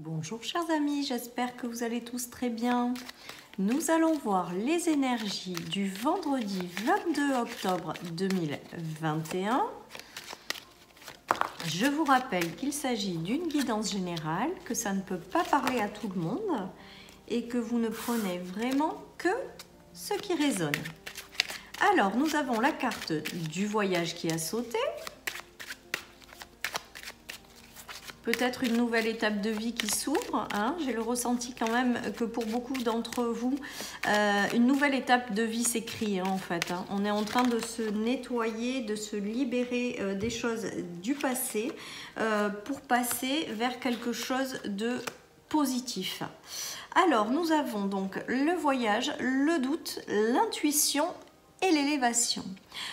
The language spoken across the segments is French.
Bonjour chers amis, j'espère que vous allez tous très bien. Nous allons voir les énergies du vendredi 22 octobre 2021. Je vous rappelle qu'il s'agit d'une guidance générale, que ça ne peut pas parler à tout le monde et que vous ne prenez vraiment que ce qui résonne. Alors, nous avons la carte du voyage qui a sauté. Peut-être une nouvelle étape de vie qui s'ouvre. Hein. J'ai le ressenti quand même que pour beaucoup d'entre vous, une nouvelle étape de vie s'écrit en fait. Hein. On est en train de se nettoyer, de se libérer des choses du passé pour passer vers quelque chose de positif. Alors, nous avons donc le voyage, le doute, l'intuition et l'élévation.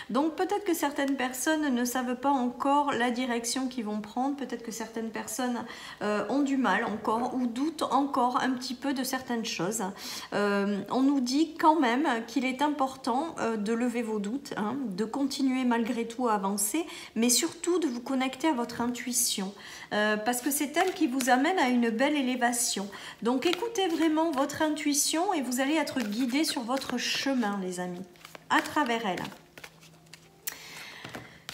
Donc peut-être que certaines personnes ne savent pas encore la direction qu'ils vont prendre, peut-être que certaines personnes ont du mal encore ou doutent encore un petit peu de certaines choses. On nous dit quand même qu'il est important de lever vos doutes, hein, de continuer malgré tout à avancer, mais surtout de vous connecter à votre intuition, parce que c'est elle qui vous amène à une belle élévation. Donc écoutez vraiment votre intuition et vous allez être guidé sur votre chemin, les amis, à travers elle.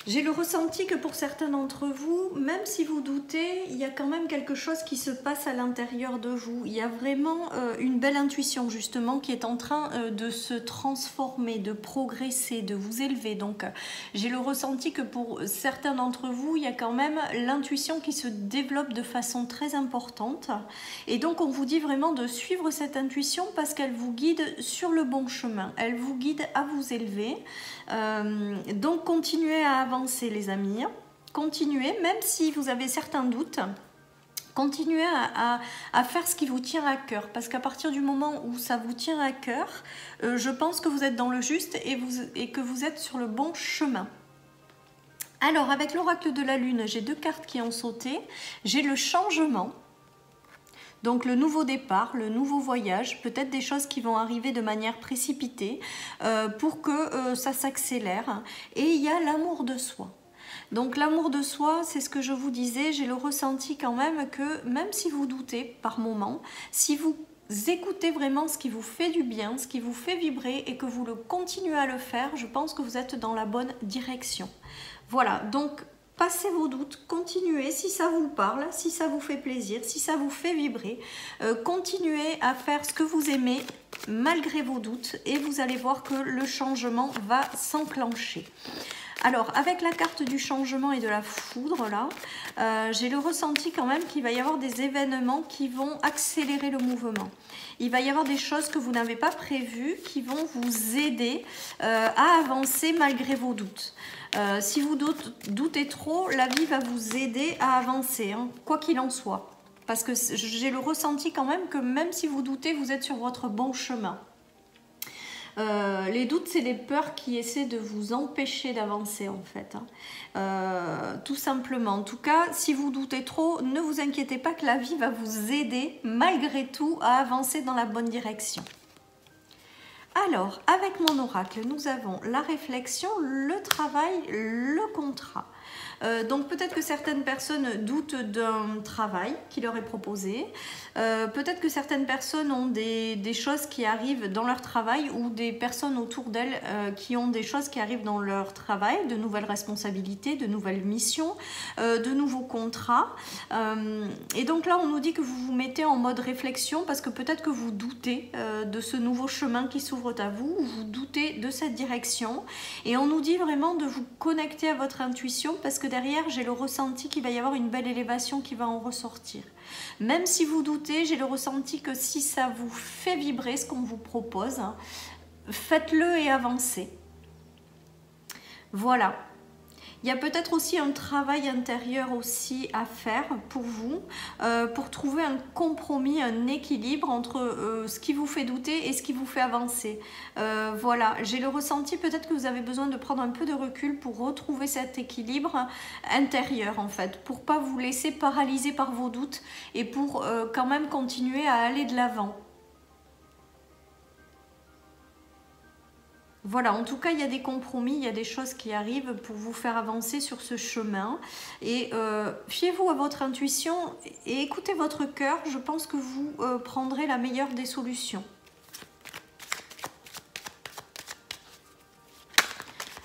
J'ai le ressenti que pour certains d'entre vous, même si vous doutez, il y a quand même quelque chose qui se passe à l'intérieur de vous. Il y a vraiment une belle intuition justement qui est en train de se transformer, de progresser, de vous élever. Donc j'ai le ressenti que pour certains d'entre vous, il y a quand même l'intuition qui se développe de façon très importante. Et donc on vous dit vraiment de suivre cette intuition parce qu'elle vous guide sur le bon chemin. Elle vous guide à vous élever. Donc continuez à avancer les amis, continuez même si vous avez certains doutes, continuez à faire ce qui vous tient à cœur parce qu'à partir du moment où ça vous tient à cœur, je pense que vous êtes dans le juste et que vous êtes sur le bon chemin. Alors avec l'oracle de la lune, j'ai deux cartes qui ont sauté, j'ai le changement. Donc le nouveau départ, le nouveau voyage, peut-être des choses qui vont arriver de manière précipitée pour que ça s'accélère. Et il y a l'amour de soi. Donc l'amour de soi, c'est ce que je vous disais, j'ai le ressenti quand même que même si vous doutez par moment, si vous écoutez vraiment ce qui vous fait du bien, ce qui vous fait vibrer et que vous le continuez à le faire, je pense que vous êtes dans la bonne direction. Voilà, donc passez vos doutes, continuez si ça vous parle, si ça vous fait plaisir, si ça vous fait vibrer. Continuez à faire ce que vous aimez malgré vos doutes et vous allez voir que le changement va s'enclencher. Alors, avec la carte du changement et de la foudre, là, j'ai le ressenti quand même qu'il va y avoir des événements qui vont accélérer le mouvement. Il va y avoir des choses que vous n'avez pas prévues qui vont vous aider à avancer malgré vos doutes. Si vous doutez trop, la vie va vous aider à avancer, hein, quoi qu'il en soit. Parce que j'ai le ressenti quand même que même si vous doutez, vous êtes sur votre bon chemin. Les doutes, c'est les peurs qui essaient de vous empêcher d'avancer en fait. Hein. Tout simplement. En tout cas, si vous doutez trop, ne vous inquiétez pas que la vie va vous aider malgré tout à avancer dans la bonne direction. Alors, avec mon oracle, nous avons la réflexion, le travail, le contrat. Donc peut-être que certaines personnes doutent d'un travail qui leur est proposé. Peut-être que certaines personnes ont des choses qui arrivent dans leur travail ou des personnes autour d'elles qui ont des choses qui arrivent dans leur travail, de nouvelles responsabilités, de nouvelles missions, de nouveaux contrats. Et donc là, on nous dit que vous vous mettez en mode réflexion parce que peut-être que vous doutez de ce nouveau chemin qui s'ouvre à vous, ou vous doutez de cette direction. Et on nous dit vraiment de vous connecter à votre intuition parce que derrière, j'ai le ressenti qu'il va y avoir une belle élévation qui va en ressortir. Même si vous doutez, j'ai le ressenti que si ça vous fait vibrer ce qu'on vous propose, faites-le et avancez. Voilà. Il y a peut-être aussi un travail intérieur aussi à faire pour vous, pour trouver un compromis, un équilibre entre ce qui vous fait douter et ce qui vous fait avancer. Voilà, j'ai le ressenti peut-être que vous avez besoin de prendre un peu de recul pour retrouver cet équilibre intérieur en fait, pour pas vous laisser paralyser par vos doutes et pour quand même continuer à aller de l'avant. Voilà, en tout cas, il y a des compromis, il y a des choses qui arrivent pour vous faire avancer sur ce chemin. Et fiez-vous à votre intuition et écoutez votre cœur. Je pense que vous prendrez la meilleure des solutions.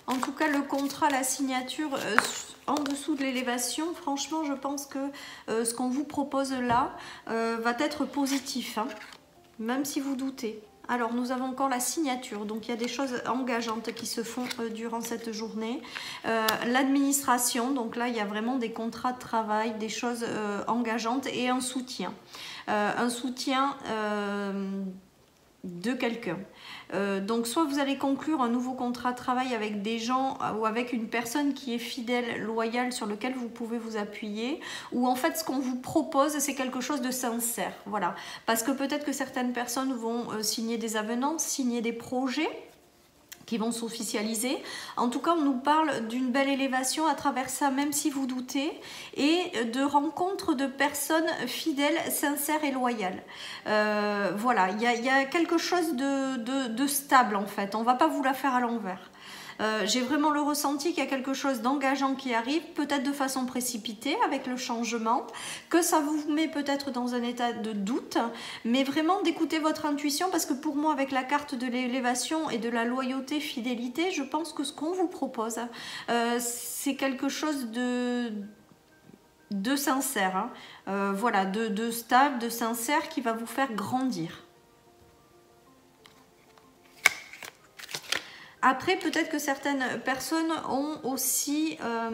En tout cas, le contrat, la signature, en dessous de l'élévation, franchement, je pense que ce qu'on vous propose là va être positif, hein, même si vous doutez. Alors, nous avons encore la signature, donc il y a des choses engageantes qui se font durant cette journée. L'administration, donc là, il y a vraiment des contrats de travail, des choses engageantes et un soutien. Un soutien de quelqu'un. Donc soit vous allez conclure un nouveau contrat de travail avec des gens ou avec une personne qui est fidèle, loyale, sur lequel vous pouvez vous appuyer, ou en fait ce qu'on vous propose c'est quelque chose de sincère, voilà, parce que peut-être que certaines personnes vont signer des avenants, signer des projets qui vont s'officialiser. En tout cas, on nous parle d'une belle élévation à travers ça, même si vous doutez, et de rencontres de personnes fidèles, sincères et loyales. Voilà, il y a quelque chose de stable en fait. On ne va pas vous la faire à l'envers. J'ai vraiment le ressenti qu'il y a quelque chose d'engageant qui arrive, peut-être de façon précipitée avec le changement, que ça vous met peut-être dans un état de doute, mais vraiment d'écouter votre intuition, parce que pour moi, avec la carte de l'élévation et de la loyauté, fidélité, je pense que ce qu'on vous propose, c'est quelque chose de sincère, hein. Voilà, de stable, de sincère, qui va vous faire grandir. Après, peut-être que certaines personnes ont aussi... Ah,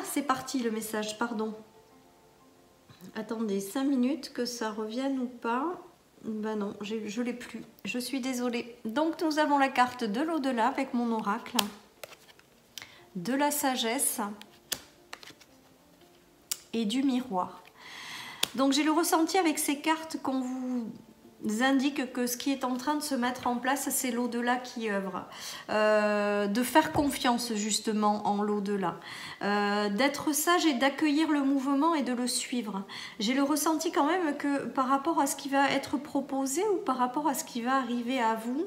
c'est parti le message, pardon. Attendez 5 minutes que ça revienne ou pas. Ben non, je ne l'ai plus. Je suis désolée. Donc, nous avons la carte de l'au-delà avec mon oracle. De la sagesse. Et du miroir. Donc, j'ai le ressenti avec ces cartes qu'on vous indique que ce qui est en train de se mettre en place, c'est l'au-delà qui œuvre. De faire confiance justement en l'au-delà. D'être sage et d'accueillir le mouvement et de le suivre. J'ai le ressenti quand même que par rapport à ce qui va être proposé ou par rapport à ce qui va arriver à vous,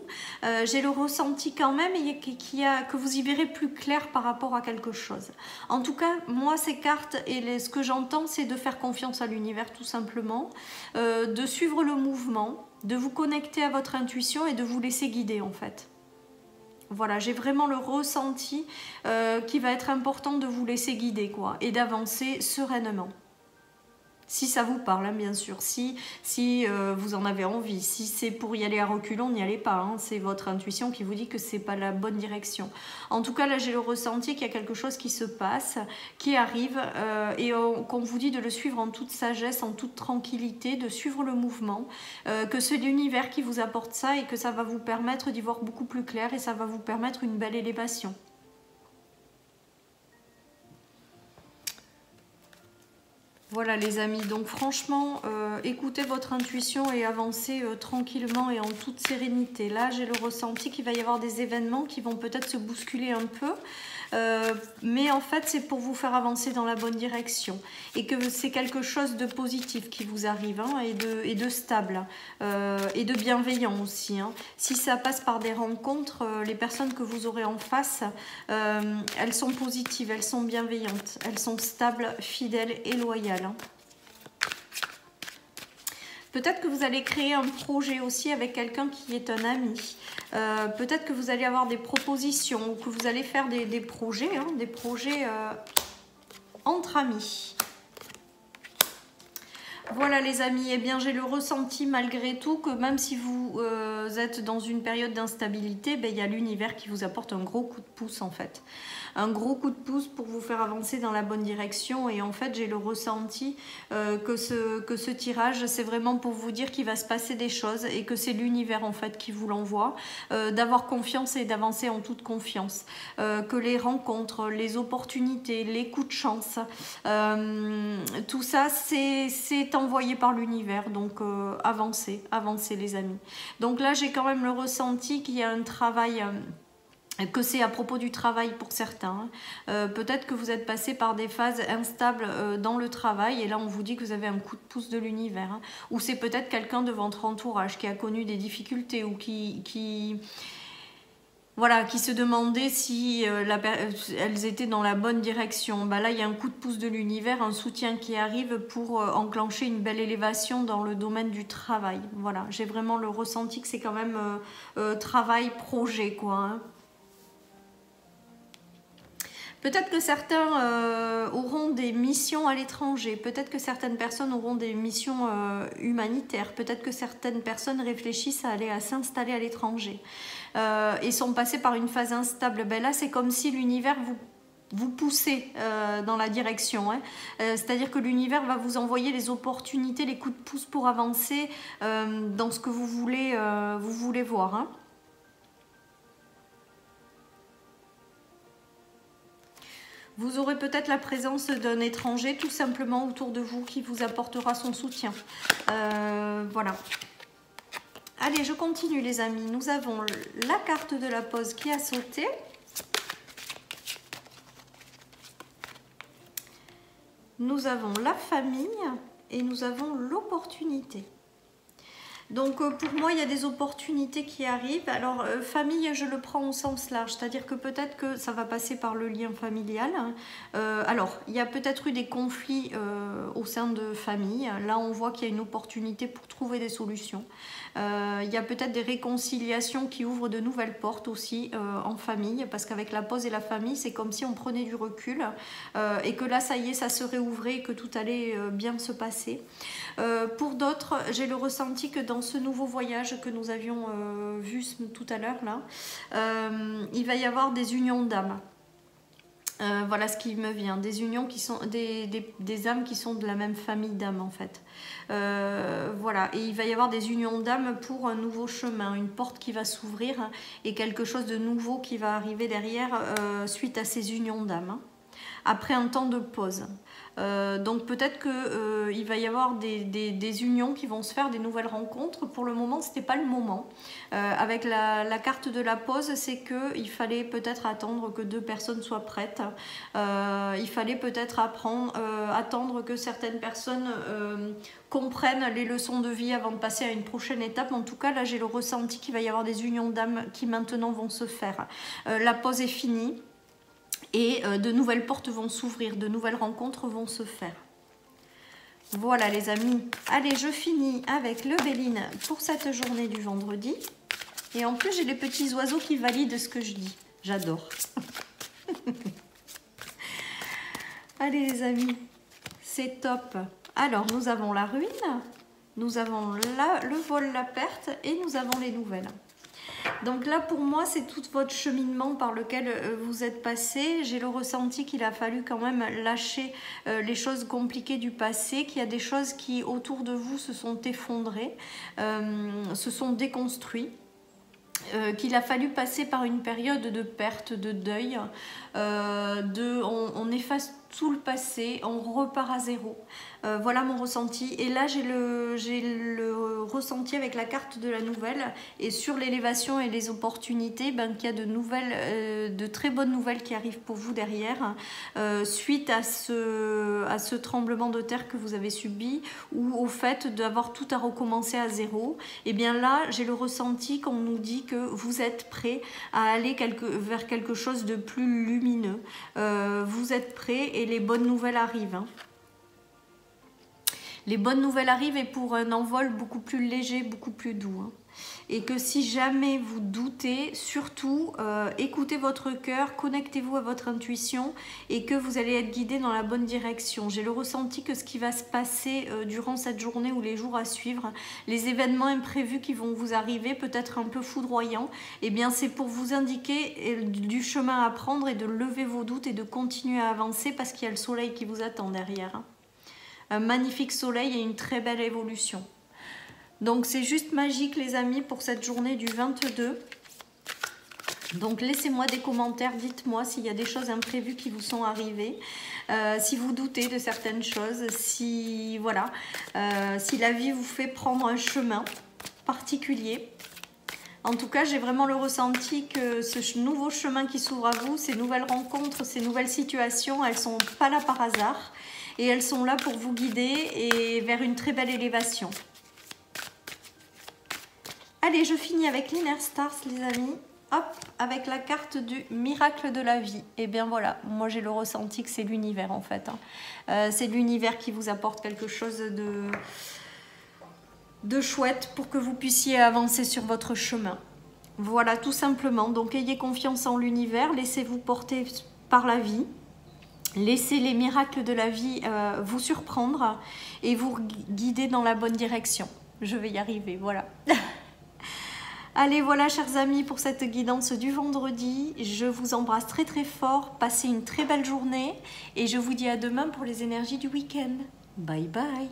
j'ai le ressenti quand même que vous y verrez plus clair par rapport à quelque chose. En tout cas, moi, ces cartes et ce que j'entends, c'est de faire confiance à l'univers tout simplement, de suivre le mouvement, de vous connecter à votre intuition et de vous laisser guider en fait. Voilà, j'ai vraiment le ressenti qui va être important de vous laisser guider quoi, et d'avancer sereinement. Si ça vous parle, hein, bien sûr, si vous en avez envie, si c'est pour y aller à reculons, n'y allez pas, hein, c'est votre intuition qui vous dit que c'est pas la bonne direction. En tout cas, là, j'ai le ressenti qu'il y a quelque chose qui se passe, qui arrive, et qu'on vous dit de le suivre en toute sagesse, en toute tranquillité, de suivre le mouvement, que c'est l'univers qui vous apporte ça et que ça va vous permettre d'y voir beaucoup plus clair et ça va vous permettre une belle élévation. Voilà les amis, donc franchement, écoutez votre intuition et avancez tranquillement et en toute sérénité. Là, j'ai le ressenti qu'il va y avoir des événements qui vont peut-être se bousculer un peu, mais en fait, c'est pour vous faire avancer dans la bonne direction et que c'est quelque chose de positif qui vous arrive, hein, et de stable et de bienveillant aussi, hein. Si ça passe par des rencontres, les personnes que vous aurez en face, elles sont positives, elles sont bienveillantes, elles sont stables, fidèles et loyales. Peut-être que vous allez créer un projet aussi avec quelqu'un qui est un ami. Peut-être que vous allez avoir des propositions ou que vous allez faire des projets, hein, des projets entre amis. Voilà les amis, eh bien j'ai le ressenti malgré tout que même si vous êtes dans une période d'instabilité, ben, il y a l'univers qui vous apporte un gros coup de pouce en fait. Un gros coup de pouce pour vous faire avancer dans la bonne direction et en fait j'ai le ressenti que ce tirage c'est vraiment pour vous dire qu'il va se passer des choses et que c'est l'univers en fait qui vous l'envoie, d'avoir confiance et d'avancer en toute confiance, que les rencontres, les opportunités, les coups de chance, tout ça c'est envoyé par l'univers, donc avancez les amis. Donc là j'ai quand même le ressenti qu'il y a un travail que c'est à propos du travail pour certains. Peut-être que vous êtes passé par des phases instables dans le travail et là on vous dit que vous avez un coup de pouce de l'univers. Hein. Ou c'est peut-être quelqu'un de votre entourage qui a connu des difficultés ou voilà, qui se demandait si elles étaient dans la bonne direction. Bah là, il y a un coup de pouce de l'univers, un soutien qui arrive pour enclencher une belle élévation dans le domaine du travail. Voilà, j'ai vraiment le ressenti que c'est quand même travail, projet, quoi. Hein. Peut-être que certains auront des missions à l'étranger, peut-être que certaines personnes auront des missions humanitaires, peut-être que certaines personnes réfléchissent à s'installer à l'étranger et sont passées par une phase instable. Ben là, c'est comme si l'univers vous poussez dans la direction. Hein. C'est-à-dire que l'univers va vous envoyer les opportunités, les coups de pouce pour avancer dans ce que vous voulez voir. Hein. Vous aurez peut-être la présence d'un étranger tout simplement autour de vous qui vous apportera son soutien. Voilà. Allez, je continue les amis. Nous avons la carte de la pause qui a sauté. Nous avons la famille et nous avons l'opportunité. Donc pour moi, il y a des opportunités qui arrivent. Alors famille, je le prends au sens large, c'est-à-dire que peut-être que ça va passer par le lien familial. Alors, il y a peut-être eu des conflits au sein de famille. Là, on voit qu'il y a une opportunité pour trouver des solutions. Il y a peut-être des réconciliations qui ouvrent de nouvelles portes aussi en famille, parce qu'avec la pause et la famille, c'est comme si on prenait du recul et que là, ça y est, ça se réouvrait et que tout allait bien se passer. Pour d'autres, j'ai le ressenti que dans ce nouveau voyage que nous avions vu tout à l'heure, là, il va y avoir des unions d'âmes. Voilà ce qui me vient, des unions qui sont des âmes qui sont de la même famille d'âmes en fait. Voilà, et il va y avoir des unions d'âmes pour un nouveau chemin, une porte qui va s'ouvrir et quelque chose de nouveau qui va arriver derrière suite à ces unions d'âmes. Hein. Après un temps de pause. Donc peut-être qu'il va y avoir des unions qui vont se faire, des nouvelles rencontres. Pour le moment, ce n'était pas le moment. Avec la carte de la pause, c'est qu'il fallait peut-être attendre que 2 personnes soient prêtes. Il fallait peut-être attendre que certaines personnes comprennent les leçons de vie avant de passer à une prochaine étape. En tout cas, là, j'ai le ressenti qu'il va y avoir des unions d'âmes qui maintenant vont se faire. La pause est finie. Et de nouvelles portes vont s'ouvrir, de nouvelles rencontres vont se faire. Voilà les amis. Allez, je finis avec le Béline pour cette journée du vendredi. Et en plus, j'ai les petits oiseaux qui valident ce que je dis. J'adore. Allez les amis, c'est top. Alors, nous avons la ruine, nous avons le vol, la perte et nous avons les nouvelles. Donc là, pour moi, c'est tout votre cheminement par lequel vous êtes passé. J'ai le ressenti qu'il a fallu quand même lâcher les choses compliquées du passé, qu'il y a des choses qui, autour de vous, se sont effondrées, se sont déconstruites. Qu'il a fallu passer par une période de perte, de deuil, on efface tout le passé, on repart à zéro. Voilà mon ressenti. Et là, j'ai le ressenti avec la carte de la nouvelle. Et sur l'élévation et les opportunités, qu'il y a de très bonnes nouvelles qui arrivent pour vous derrière, suite à ce tremblement de terre que vous avez subi, ou au fait d'avoir tout à recommencer à zéro. Et bien là, j'ai le ressenti qu'on nous dit que vous êtes prêt à aller vers quelque chose de plus lumineux. Vous êtes prêt et les bonnes nouvelles arrivent. Hein. Les bonnes nouvelles arrivent et pour un envol beaucoup plus léger, beaucoup plus doux. Hein. Et que si jamais vous doutez, surtout écoutez votre cœur, connectez-vous à votre intuition et que vous allez être guidé dans la bonne direction. J'ai le ressenti que ce qui va se passer durant cette journée ou les jours à suivre, les événements imprévus qui vont vous arriver, peut-être un peu foudroyants, eh bien c'est pour vous indiquer du chemin à prendre et de lever vos doutes et de continuer à avancer parce qu'il y a le soleil qui vous attend derrière. Hein. Un magnifique soleil et une très belle évolution. Donc c'est juste magique les amis pour cette journée du 22. Donc laissez-moi des commentaires, dites-moi s'il y a des choses imprévues qui vous sont arrivées, si vous doutez de certaines choses, si la vie vous fait prendre un chemin particulier. En tout cas, j'ai vraiment le ressenti que ce nouveau chemin qui s'ouvre à vous, ces nouvelles rencontres, ces nouvelles situations, elles ne sont pas là par hasard. Et elles sont là pour vous guider et vers une très belle élévation. Allez, je finis avec l'Inner Stars, les amis. Hop, avec la carte du miracle de la vie. Et bien voilà, moi j'ai le ressenti que c'est l'univers en fait. C'est l'univers qui vous apporte quelque chose de chouette pour que vous puissiez avancer sur votre chemin. Voilà, tout simplement. Donc ayez confiance en l'univers, laissez-vous porter par la vie. Laissez les miracles de la vie vous surprendre et vous guider dans la bonne direction. Je vais y arriver, voilà. Allez, voilà, chers amis, pour cette guidance du vendredi. Je vous embrasse très très fort. Passez une très belle journée et je vous dis à demain pour les énergies du week-end. Bye bye.